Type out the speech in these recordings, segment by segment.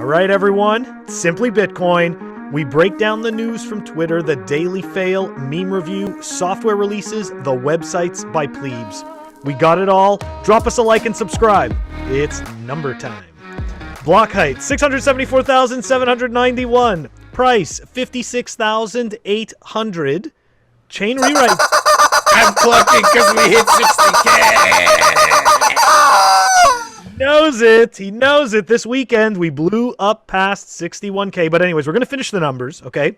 right, everyone. Simply Bitcoin. We break down the news from Twitter, the Daily Fail, meme review, software releases, the websites by plebes. We got it all. Drop us a like and subscribe. It's number time. Block height, 674,791. Price, 56,800. Chain rewrite. I'm clucking because we hit 60K. Knows it. He knows it. This weekend, we blew up past 61K. But anyways, we're going to finish the numbers, okay?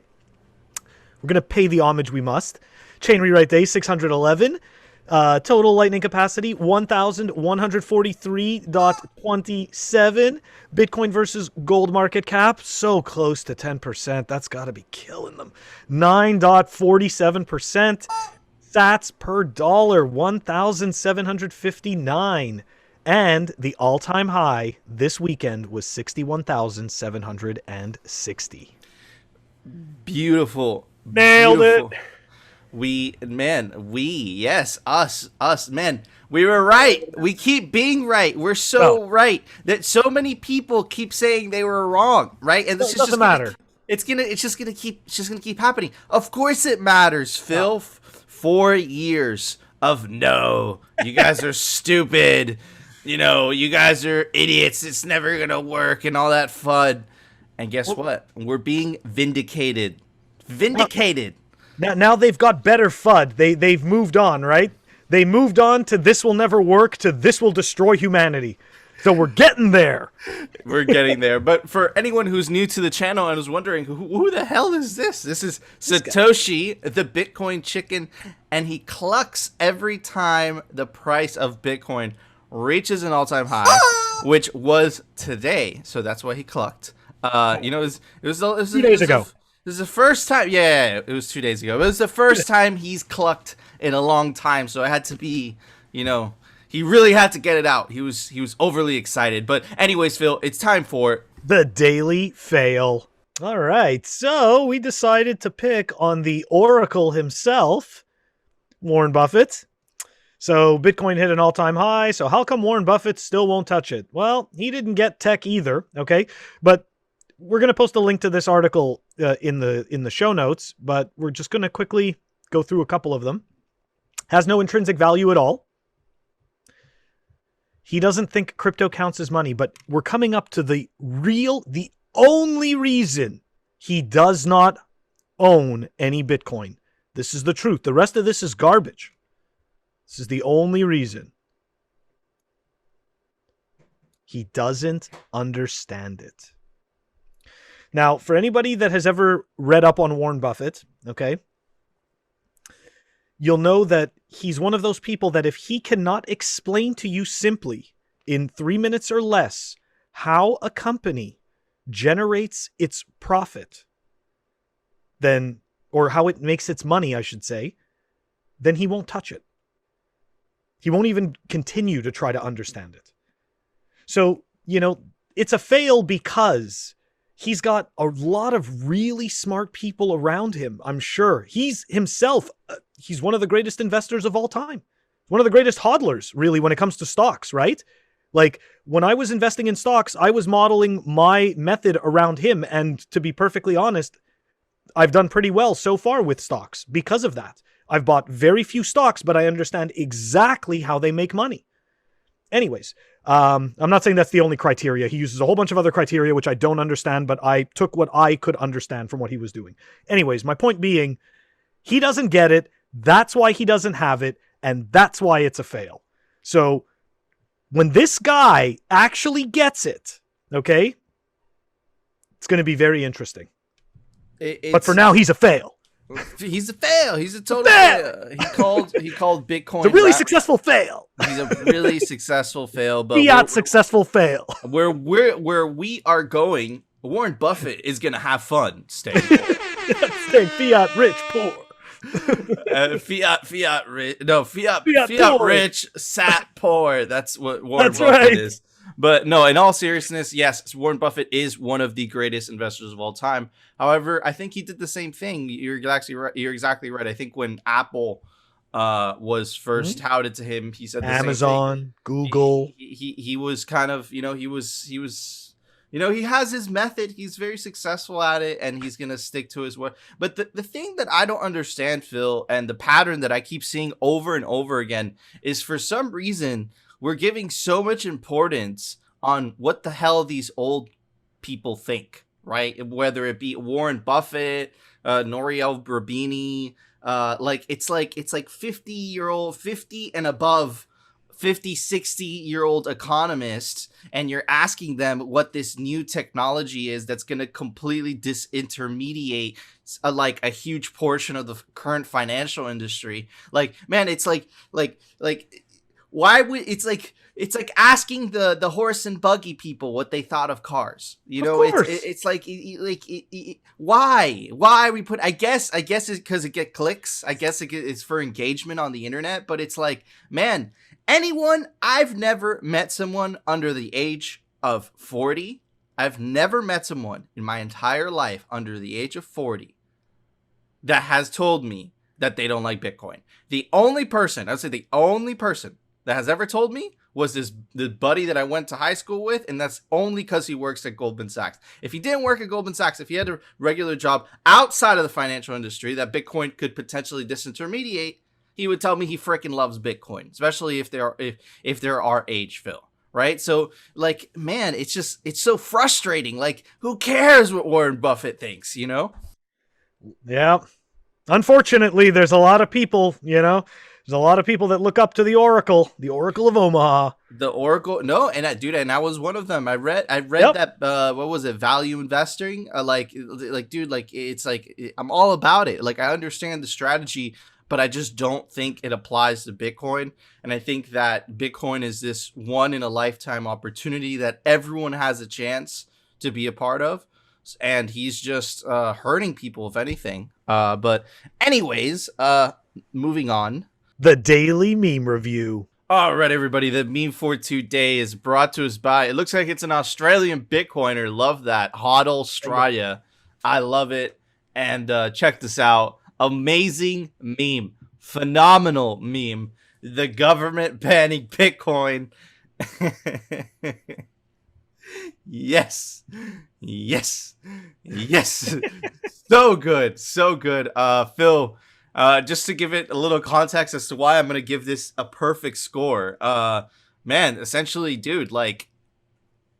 We're going to pay the homage we must. Chain rewrite day, 611. Total lightning capacity, 1,143.27. Bitcoin versus gold market cap, so close to 10%. That's got to be killing them. 9.47%. Sats per dollar, 1,759. And the all-time high this weekend was 61,760. Beautiful. Nailed it. Us, man. We were right. We keep being right. We're so right that so many people keep saying they were wrong, right? And this doesn't matter. It's just gonna keep happening. Of course it matters, Phil. Oh. 4 years of no, you guys are stupid. You know, you guys are idiots. It's never gonna work and all that fun. And guess what? We're being vindicated. Now they've got better FUD. They've moved on, right? They moved on to this will never work to this will destroy humanity. So we're getting there. We're getting there. But for anyone who's new to the channel and was wondering, who the hell is this? This is Satoshi, the Bitcoin chicken, and he clucks every time the price of Bitcoin reaches an all-time high, which was today. So that's why he clucked. It was 2 days ago. This is the first time. Yeah, it was 2 days ago. It was the first time he's clucked in a long time. So it had to be, he really had to get it out. He was overly excited. But anyways, Phil, it's time for the Daily Fail. All right. So we decided to pick on the Oracle himself, Warren Buffett. So Bitcoin hit an all-time high. So how come Warren Buffett still won't touch it? Well, he didn't get tech either. Okay. But we're going to post a link to this article in the show notes, but we're just going to quickly go through a couple of them. Has no intrinsic value at all. He doesn't think crypto counts as money, but we're coming up to the only reason he does not own any Bitcoin. This is the truth. The rest of this is garbage. This is the only reason. He doesn't understand it. Now, for anybody that has ever read up on Warren Buffett, okay, you'll know that he's one of those people that if he cannot explain to you simply in 3 minutes or less how a company generates its profit, then, or how it makes its money, I should say, then he won't touch it. He won't even continue to try to understand it. So, it's a fail because he's got a lot of really smart people around him, I'm sure. He's himself, he's one of the greatest investors of all time. One of the greatest hodlers, really, when it comes to stocks, right? Like, when I was investing in stocks, I was modeling my method around him. And to be perfectly honest, I've done pretty well so far with stocks because of that. I've bought very few stocks, but I understand exactly how they make money. Anyways, I'm not saying that's the only criteria. He uses a whole bunch of other criteria, which I don't understand, but I took what I could understand from what he was doing. Anyways, my point being, he doesn't get it. That's why he doesn't have it. And that's why it's a fail. So when this guy actually gets it, okay, it's going to be very interesting. But for now, he's a fail. He's a fail. He's a total fail. He called Bitcoin. It's a really successful fail. He's a really successful fail. But Fiat successful fail. Where we are going, Warren Buffett is gonna have fun staying poor. Staying fiat rich poor. Fiat rich, sat poor. That's what Warren That's Buffett right. is. But no, in all seriousness, yes, Warren Buffett is one of the greatest investors of all time. However, I think he did the same thing. You're exactly right. I think when Apple was first touted to him, he said the Amazon, same thing. Google. He was kind of, he was You know, he has his method. He's very successful at it, and he's going to stick to his word. But the thing that I don't understand, Phil, and the pattern that I keep seeing over and over again is for some reason we're giving so much importance on what the hell these old people think, right? Whether it be Warren Buffett, Nouriel Roubini, it's like 50 and above 50, 60-year-old economists, and you're asking them what this new technology is that's going to completely disintermediate a huge portion of the current financial industry. Like, man, it's like why would it's like asking the horse and buggy people what they thought of cars. You know, it's like why we put, I guess it's because it get clicks. I guess it's for engagement on the internet, but it's like, man, I've never met someone under the age of 40. I've never met someone in my entire life under the age of 40 that has told me that they don't like Bitcoin. The only person that has ever told me was the buddy that I went to high school with, and that's only because he works at Goldman Sachs. If he didn't work at Goldman Sachs, if he had a regular job outside of the financial industry that Bitcoin could potentially disintermediate, he would tell me he freaking loves Bitcoin, especially if they're our age, Phil. Right? So, like, man, it's so frustrating. Like, who cares what Warren Buffett thinks, you know? Yeah. Unfortunately, there's a lot of people, you know, there's a lot of people that look up to the Oracle of Omaha. The Oracle, no, and I was one of them. I read yep. That what was it, value investing? It's like I'm all about it. Like, I understand the strategy, but I just don't think it applies to Bitcoin. And I think that Bitcoin is this one in a lifetime opportunity that everyone has a chance to be a part of. And he's just hurting people, if anything. But anyways, moving on. The Daily Meme Review. All right, everybody. The meme for today is brought to us by, it looks like it's an Australian Bitcoiner. Love that. Hodl Straya. I love it. And check this out. Amazing meme. Phenomenal meme. The government banning Bitcoin. Yes. So good. Phil, just to give it a little context as to why I'm going to give this a perfect score. Man, essentially, dude, like,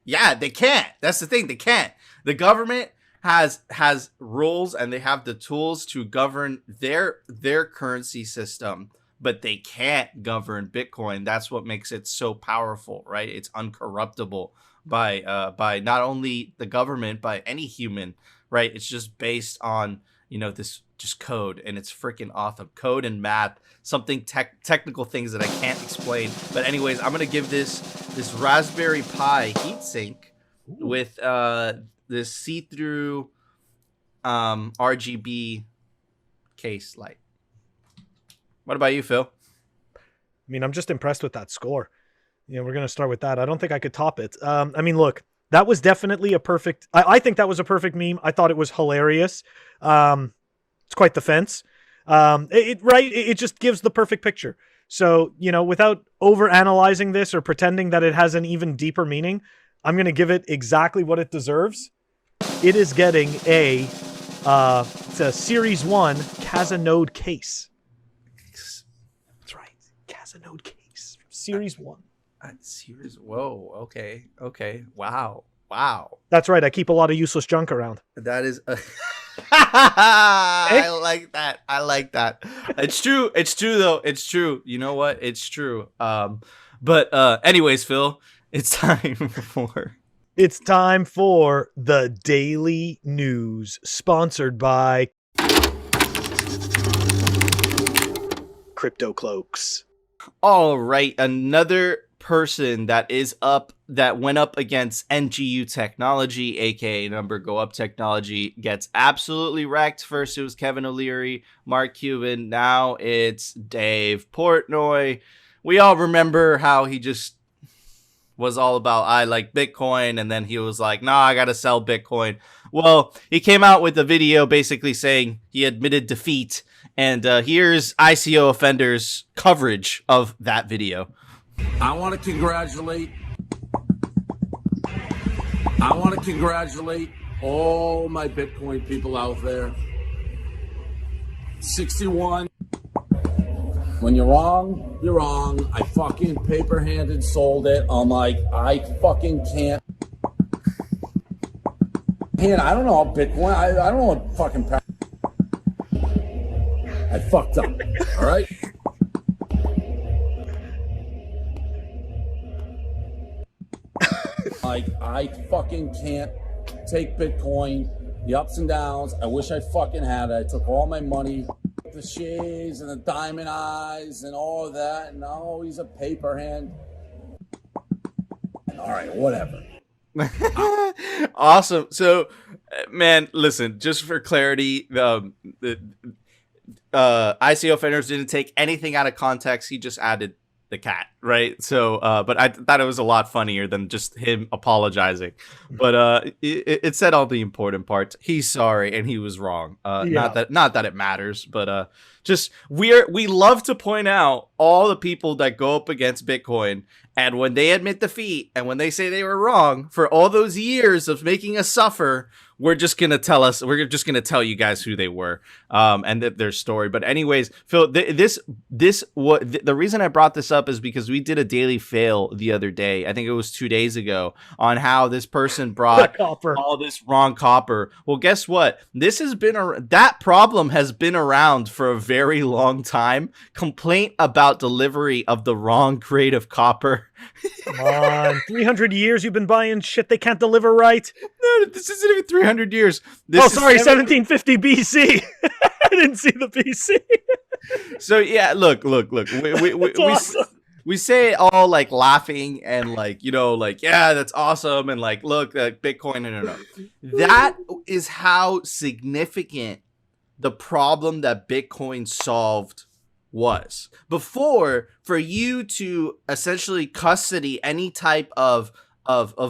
yeah, they can't. That's the thing. They can't. The government has rules, and they have the tools to govern their currency system, but they can't govern Bitcoin. That's what makes it so powerful, right? It's uncorruptible by not only the government, by any human, right? It's just based on, you know, this just code, and it's freaking awesome. Code and math, something technical things that I can't explain. But anyways, I'm gonna give this Raspberry Pi heatsink with this see-through RGB case light. What about you, Phil? I mean, I'm just impressed with that score. You know, we're going to start with that. I don't think I could top it. I mean, look, that was definitely a perfect... I think that was a perfect meme. I thought it was hilarious. It's quite the fence. It just gives the perfect picture. So, you know, without over-analyzing this or pretending that it has an even deeper meaning, I'm going to give it exactly what it deserves. It is getting it's a Series 1 Casanode case. That's right. Casanode case. Series 1. Whoa. Okay. Wow. That's right. I keep a lot of useless junk around. That is... I like that. It's true, though. It's true. You know what? It's true. But anyways, Phil, it's time for the Daily News, sponsored by Crypto Cloaks. All right, another person that went up against NGU Technology, aka Number Go Up Technology, gets absolutely wrecked. First it was Kevin O'Leary, Mark Cuban, now it's Dave Portnoy. We all remember how he just was all about, I like Bitcoin, and then he was like, nah, I gotta sell Bitcoin. Well, he came out with a video basically saying he admitted defeat, and here's ICO Offender's coverage of that video. I want to congratulate I want to congratulate all my Bitcoin people out there. 61. When you're wrong, you're wrong. I fucking paper-handed sold it. I'm like, I fucking can't. I don't know Bitcoin. I don't know what fucking. I fucked up. All right. Like, I fucking can't take Bitcoin, the ups and downs. I wish I fucking had it. I took all my money, the shades and the diamond eyes and all of that. And oh, he's a paper hand. All right, whatever. Awesome. So, man, listen, just for clarity, the ICO offenders didn't take anything out of context. He just added the cat, right? So, but I thought it was a lot funnier than just him apologizing. But it said all the important parts. He's sorry and he was wrong. Not that it matters, but just we love to point out all the people that go up against Bitcoin, and when they admit defeat and when they say they were wrong for all those years of making us suffer, we're just gonna tell you guys who they were, and their story. But anyways, Phil, the reason I brought this up is because we did a daily fail the other day. I think it was 2 days ago, on how this person brought all this wrong copper. Well, guess what? That problem has been around for a very long time. Complaint about delivery of the wrong grade of copper. Come on, 300 years you've been buying shit they can't deliver right. No, this isn't even 300 years. 1750 BC. I didn't see the BC. So yeah, look. We say it all like laughing and like, like, yeah, that's awesome. And like, look, Bitcoin, no. That is how significant the problem that Bitcoin solved was. Before, for you to essentially custody any type of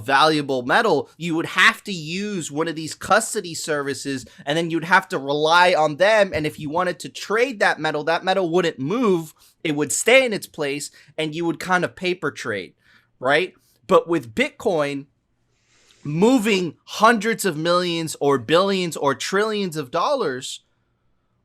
valuable metal, you would have to use one of these custody services, and then you'd have to rely on them. And if you wanted to trade that metal wouldn't move. It would stay in its place, and you would kind of paper trade, right? But with Bitcoin, moving hundreds of millions or billions or trillions of dollars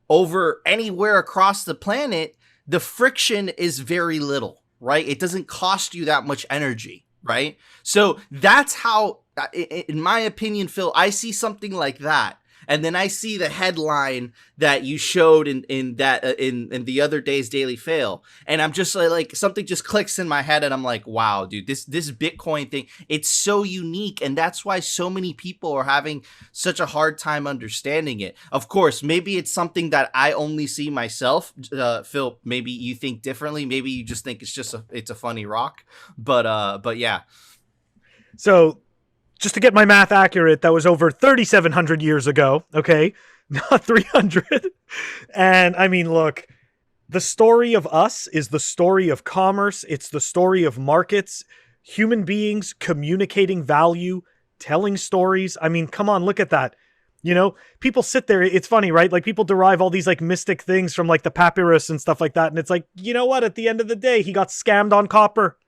over anywhere across the planet, the friction is very little, right? It doesn't cost you that much energy, right? So that's how, in my opinion, Phil, I see something like that, and then I see the headline that you showed in the other day's daily fail, and I'm just like something just clicks in my head, and I'm like, wow, dude, this Bitcoin thing, it's so unique, and that's why so many people are having such a hard time understanding it. Of course, maybe it's something that I only see myself. Phil, maybe you think differently. Maybe you just think it's a funny rock. But yeah. So, just to get my math accurate, that was over 3,700 years ago, okay? Not 300. And I mean, look, the story of us is the story of commerce. It's the story of markets, human beings communicating value, telling stories. I mean, come on, look at that. People sit there. It's funny, right? Like, people derive all these like mystic things from like the papyrus and stuff like that. And it's like, you know what? At the end of the day, he got scammed on copper.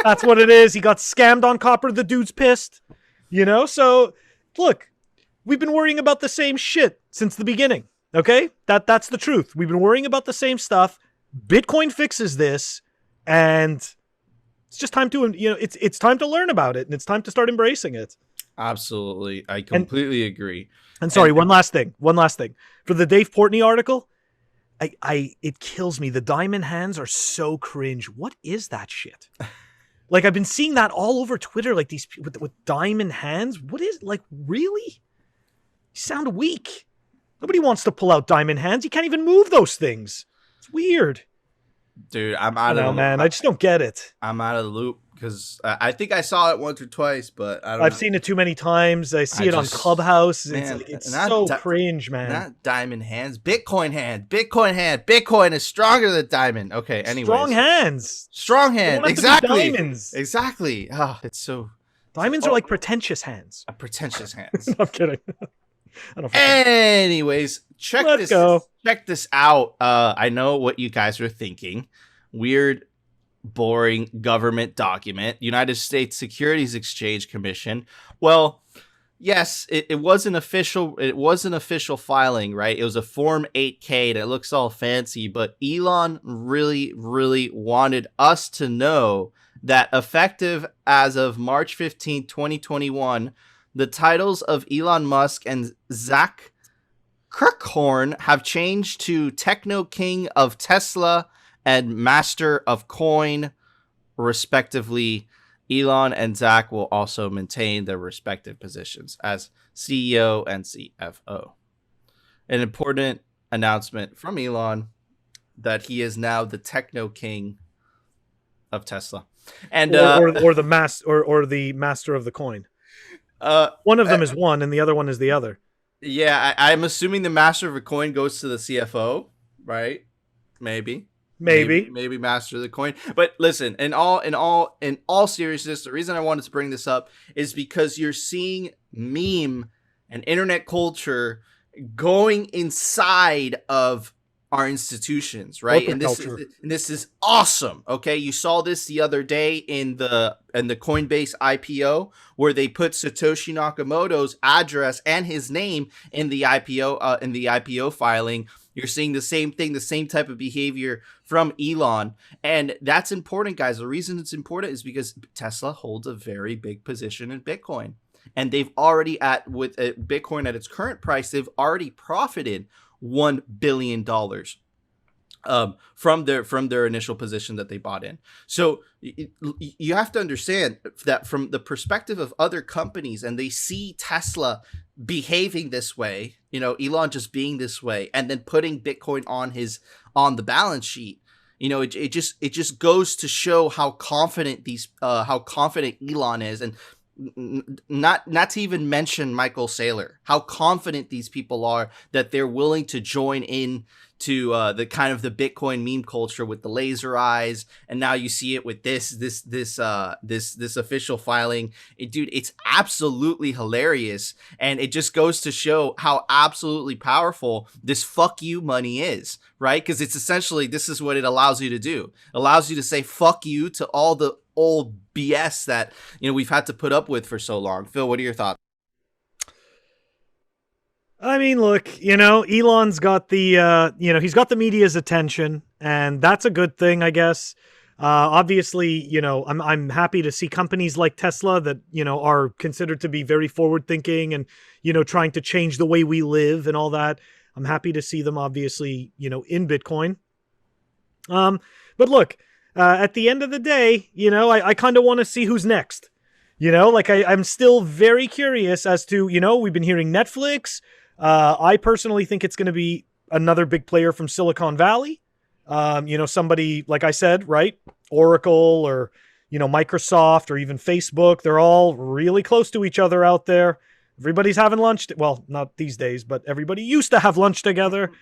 That's what it is. He got scammed on copper. The dude's pissed. So look, we've been worrying about the same shit since the beginning. Okay? That's the truth. We've been worrying about the same stuff. Bitcoin fixes this, and it's just time to, it's time to learn about it, and it's time to start embracing it. Absolutely. I completely agree. And sorry, one last thing. For the Dave Portnoy article, it kills me. The diamond hands are so cringe. What is that shit? Like, I've been seeing that all over Twitter, like these people with diamond hands. What is, like, really? You sound weak. Nobody wants to pull out diamond hands. You can't even move those things. It's weird. Dude, I'm out of the loop. Man, I just don't get it. I'm out of the loop because I think I saw it once or twice, but I've seen it too many times. I see it on Clubhouse. It's so cringe, man. Not diamond hands. Bitcoin hand. Bitcoin is stronger than diamond. Okay, anyways. Strong hand. Exactly. Diamonds. Exactly. Oh, it's so... Diamonds are like pretentious hands. Pretentious hands. I'm kidding. Anyways, check this out. I know what you guys are thinking. Weird boring government document, United States Securities Exchange Commission. Well, yes, it was an official. It was an official filing, right? It was a Form 8K, and it looks all fancy. But Elon really, really wanted us to know that effective as of March 15, 2021, the titles of Elon Musk and Zach Kirkhorn have changed to Techno King of Tesla and Master of Coin, respectively. Elon and Zach will also maintain their respective positions as CEO and CFO. An important announcement from Elon that he is now the Techno King of Tesla, and or the master of the coin. One of them is one, and the other one is the other. Yeah, I'm assuming the master of a coin goes to the CFO, right? Maybe master of the coin. But listen, in all seriousness, the reason I wanted to bring this up is because you're seeing meme and internet culture going inside of our institutions, right? And this is awesome. Okay, you saw this the other day in the Coinbase IPO, where they put Satoshi Nakamoto's address and his name in the IPO filing. You're seeing the same thing, the same type of behavior from Elon. And that's important, guys. The reason it's important is because Tesla holds a very big position in Bitcoin. And they've already with Bitcoin at its current price, they've already profited $1 billion from their initial position that they bought in. So you have to understand that from the perspective of other companies, and they see Tesla behaving this way, Elon just being this way, and then putting Bitcoin on the balance sheet, it just goes to show how confident Elon is, and not to even mention Michael Saylor, how confident these people are that they're willing to join in to the kind of the Bitcoin meme culture with the laser eyes, and now you see it with this official filing. Dude, it's absolutely hilarious, and it just goes to show how absolutely powerful this fuck you money is, right? Because it's essentially, this is what it allows you to do. It allows you to say fuck you to all the old BS that we've had to put up with for so long. Phil, what are your thoughts? I mean, look, Elon's got the he's got the media's attention, and that's a good thing, I guess. Obviously, I'm happy to see companies like Tesla that are considered to be very forward thinking and trying to change the way we live and all that. I'm happy to see them, obviously, in Bitcoin. But look, at the end of the day, I kind of want to see who's next. I'm still very curious as to, we've been hearing Netflix. I personally think it's going to be another big player from Silicon Valley. Somebody, like I said, right? Oracle or, Microsoft or even Facebook. They're all really close to each other out there. Everybody's having lunch. Well, not these days, but everybody used to have lunch together.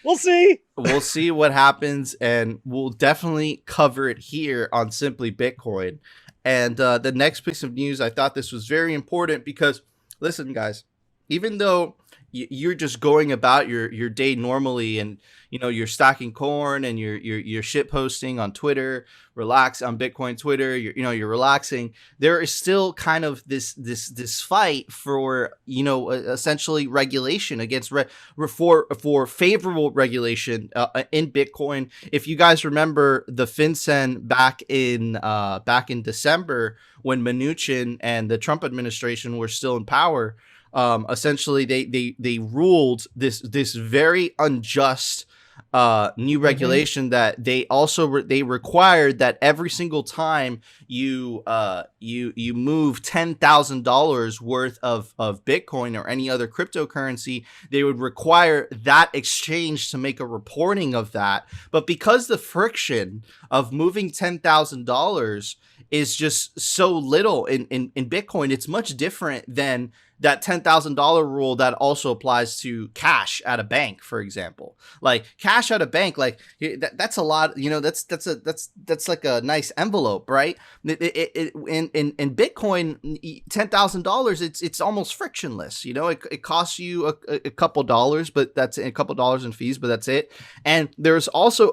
We'll see. We'll see what happens, and we'll definitely cover it here on Simply Bitcoin. And the next piece of news, I thought this was very important because, listen, guys, even though you're just going about your day normally, and you're stocking corn and you're shit posting on Twitter, relax on Bitcoin Twitter, you're relaxing, there is still kind of this fight for essentially regulation against for favorable regulation in Bitcoin. If you guys remember the FinCEN back in December, when Mnuchin and the Trump administration were still in power, essentially they ruled this very unjust new regulation that they also they required that every single time you move $10,000 worth of Bitcoin or any other cryptocurrency, they would require that exchange to make a reporting of that. But because the friction of moving $10,000 is just so little in Bitcoin, it's much different than that $10,000 rule that also applies to cash at a bank, for example. Like cash at a bank, like that's a lot, that's like a nice envelope, right? In Bitcoin, $10,000, it's almost frictionless. It costs you a couple dollars, but that's a couple dollars in fees, but that's it. And there's also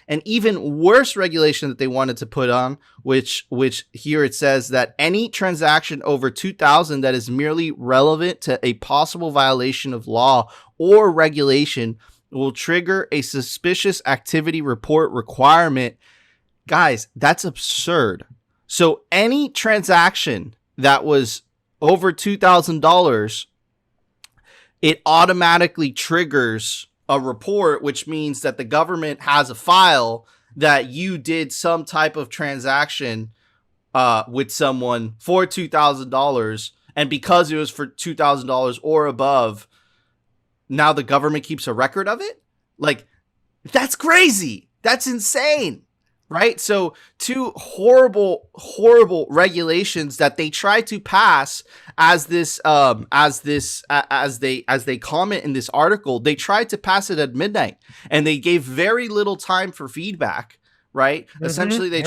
an even worse regulation that they wanted to put on, which here it says that any transaction over 2,000 that is merely relevant to a possible violation of law or regulation will trigger a suspicious activity report requirement. Guys, that's absurd. So any transaction that was over $2,000, it automatically triggers a report, which means that the government has a file that you did some type of transaction with someone for $2,000. And because it was for $2,000 or above, now the government keeps a record of it? Like, that's crazy. That's insane. Right? So two horrible regulations that they try to pass as they comment in this article. They tried to pass it at midnight, and they gave very little time for feedback. Right? Mm-hmm. Essentially, they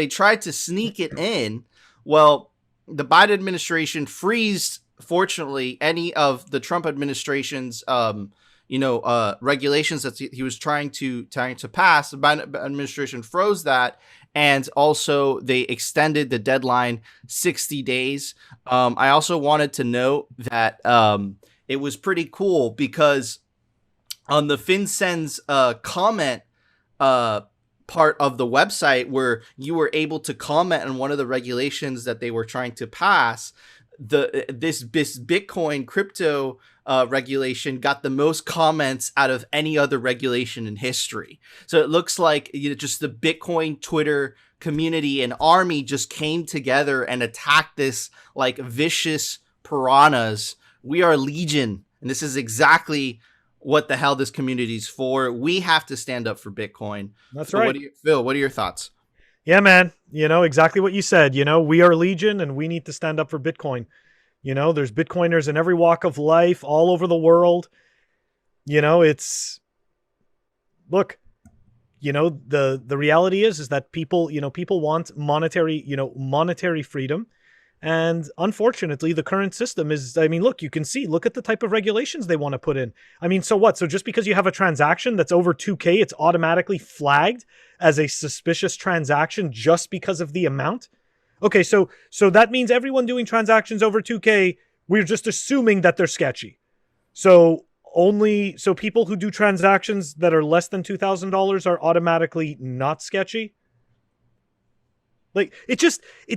tried to sneak it in. Well, the Biden administration freezed, fortunately, any of the Trump administration's regulations that he was trying to pass. The Biden administration froze that, and also they extended the deadline 60 days. I also wanted to note that it was pretty cool because on the FinCEN's comment part of the website, where you were able to comment on one of the regulations that they were trying to pass, this Bitcoin crypto regulation got the most comments out of any other regulation in history. So it looks like just the Bitcoin Twitter community and army just came together and attacked this like vicious piranhas. We are legion, and this is exactly what the hell this community is for. We have to stand up for Bitcoin. That's right. Phil, what are your thoughts? Yeah, man. Exactly what you said. We are legion, and we need to stand up for Bitcoin. There's Bitcoiners in every walk of life all over the world. The reality is that people want monetary freedom. And unfortunately, the current system is, look at the type of regulations they want to put in. So what? So just because you have a transaction that's over 2K, it's automatically flagged as a suspicious transaction just because of the amount? Okay, so that means everyone doing transactions over 2K, we're just assuming that they're sketchy. So people who do transactions that are less than $2,000 are automatically not sketchy? Like, it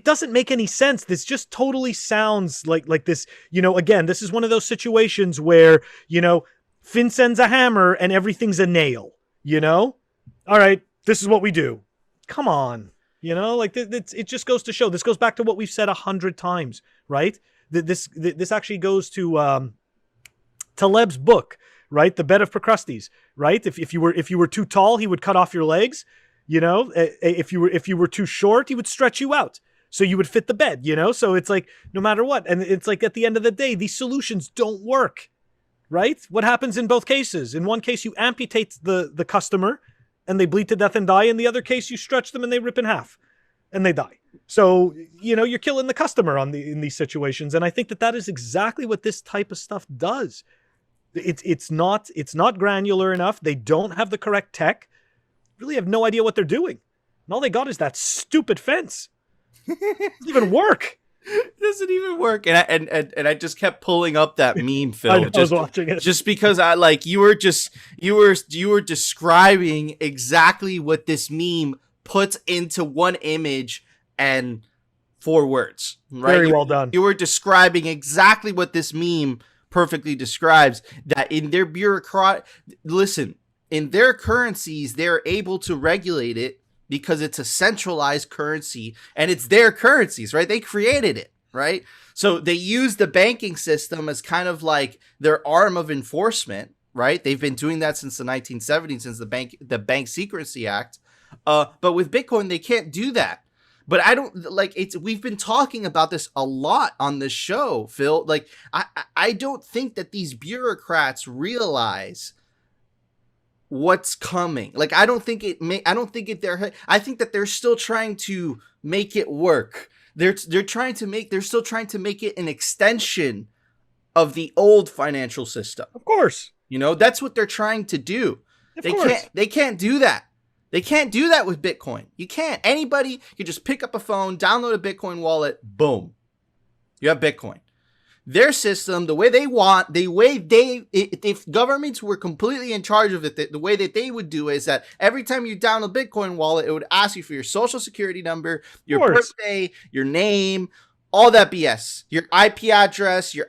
doesn't make any sense. This just totally sounds like this, again, this is one of those situations where, FinCEN's a hammer and everything's a nail, All right, this is what we do. Come on. It just goes to show. This goes back to what we've said 100 times, right? This actually goes to Taleb's book, right? The Bed of Procrustes, right? If you were too tall, he would cut off your legs. If you were too short, he would stretch you out so you would fit the bed. So it's like no matter what, and it's like at the end of the day, these solutions don't work, right? What happens in both cases? In one case, you amputate the customer and they bleed to death and die. In the other case, you stretch them and they rip in half and they die. So, you're killing the customer in these situations. And I think that is exactly what this type of stuff does. It's not granular enough. They don't have the correct tech. Really have no idea what they're doing. And all they got is that stupid fence. It doesn't even work. It doesn't even work. And I just kept pulling up that meme, Phil. I was watching it. Just because you were describing exactly what this meme puts into one image and 4 words. Right? Very well done. You were describing exactly what this meme perfectly describes. That in their in their currencies, they're able to regulate it because it's a centralized currency and it's their currencies, right? They created it, right? So they use the banking system as kind of like their arm of enforcement, right? They've been doing that since the 1970s, since the Bank Secrecy Act. But with Bitcoin, they can't do that But I don't like we've been talking about this a lot on this show, Phil. Like I don't think that these bureaucrats realize what's coming. Like I think that they're still trying to make it work. They're still trying to make it an extension of the old financial system. Of course. You know, that's what they're trying to do. They can't do that. They can't do that with Bitcoin. You can't. Anybody can just pick up a phone, download a Bitcoin wallet, boom. You have Bitcoin. Their system, if governments were completely in charge of it, the way that they would do is that every time you download a Bitcoin wallet, it would ask you for your social security number, your birthday, your name, all that BS, your IP address, your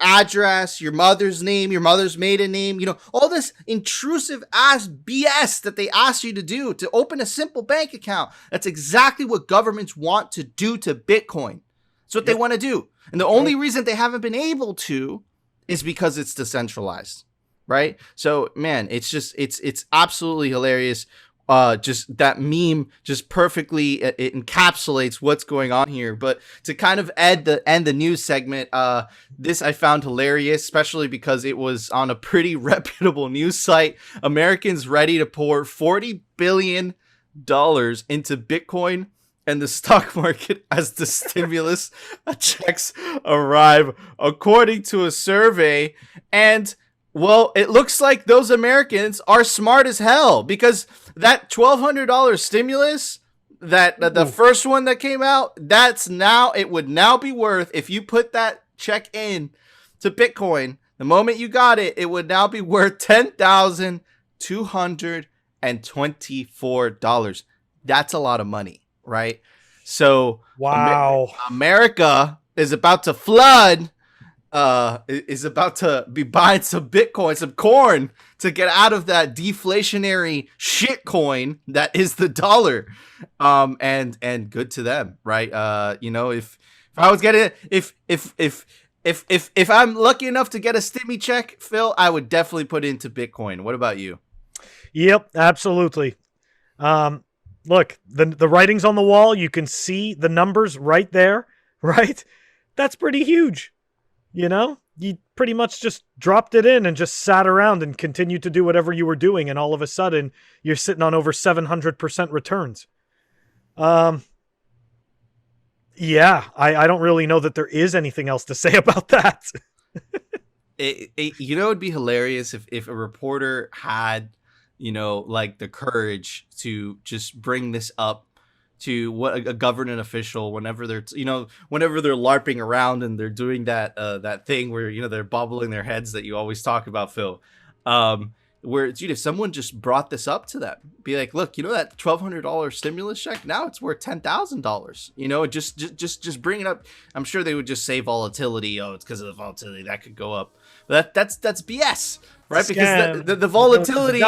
mother's name, your mother's maiden name, you know, all this intrusive ass BS that they ask you to do to open a simple bank account. That's exactly what governments want to do to Bitcoin. That's what they want to do. And the only reason they haven't been able to is because it's decentralized, right? So, man, it's absolutely hilarious. Just that meme just perfectly it encapsulates what's going on here. But to kind of end the news segment, this I found hilarious, especially because it was on a pretty reputable news site. Americans ready to pour $40 billion into Bitcoin and the stock market as the stimulus checks arrive, according to a survey. And well, it looks like those Americans are smart as hell, because that $1,200 stimulus, that the first one that came out, it would now be worth, if you put that check in to Bitcoin, the moment you got it, it would now be worth $10,224. That's a lot of money, right? So wow, America is about to flood. Is about to be buying some Bitcoin, some corn, to get out of that deflationary shit coin that is the dollar. And good to them, right? You know, if I was getting if I'm lucky enough to get a stimmy check, Phil, I would definitely put it into Bitcoin. What about you? Yep, absolutely. Look, the writing's on the wall. You can see the numbers right there, right? That's pretty huge. You know, you pretty much just dropped it in and just sat around and continued to do whatever you were doing. And all of a sudden you're sitting on over 700% returns. Yeah, I don't really know that there is anything else to say about that. You know, it'd be hilarious if a reporter had, you know, like the courage to just bring this up to what a government official, whenever they're LARPing around and they're doing that thing where, you know, they're bobbling their heads that you always talk about, Phil. Where, dude, if someone just brought this up to them, be like, look, you know, that $1,200 stimulus check, now it's worth $10,000. You know, just bring it up. I'm sure they would just say volatility. Oh, it's because of the volatility that could go up. But that's BS. Right, because the volatility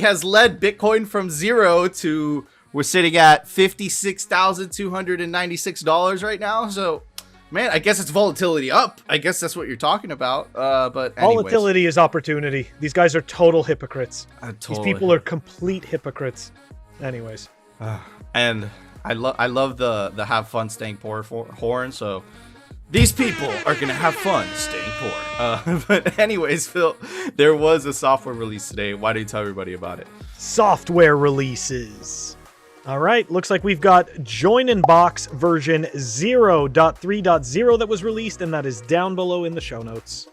has led Bitcoin from zero to, we're sitting at $56,296 right now. So, man, I guess it's volatility up. I guess that's what you're talking about. But anyways. Volatility is opportunity. These guys are total hypocrites. These people are complete hypocrites. Anyways, and I love the have fun staying poor horn. So these people are gonna have fun staying poor. But anyways, Phil, there was a software release today. Why don't you tell everybody about it? Software releases. All right, looks like we've got JoininBox version 0.3.0 that was released, and that is down below in the show notes.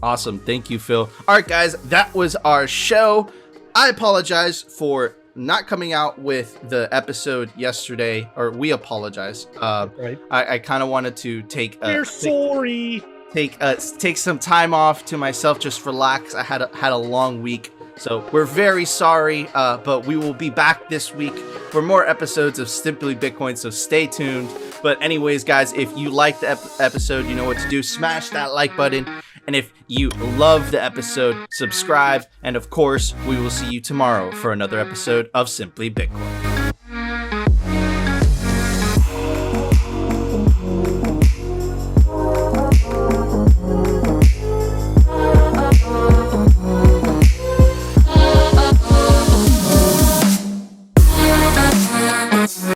Awesome, thank you, Phil. All right, guys, that was our show. I apologize for not coming out with the episode yesterday, or we apologize. Right. I kind of wanted to take some time off to myself, just relax. I had a long week. So we're very sorry, but we will be back this week for more episodes of Simply Bitcoin, so stay tuned. But anyways, guys, if you like the episode, you know what to do. Smash that like button. And if you love the episode, subscribe. And of course, we will see you tomorrow for another episode of Simply Bitcoin.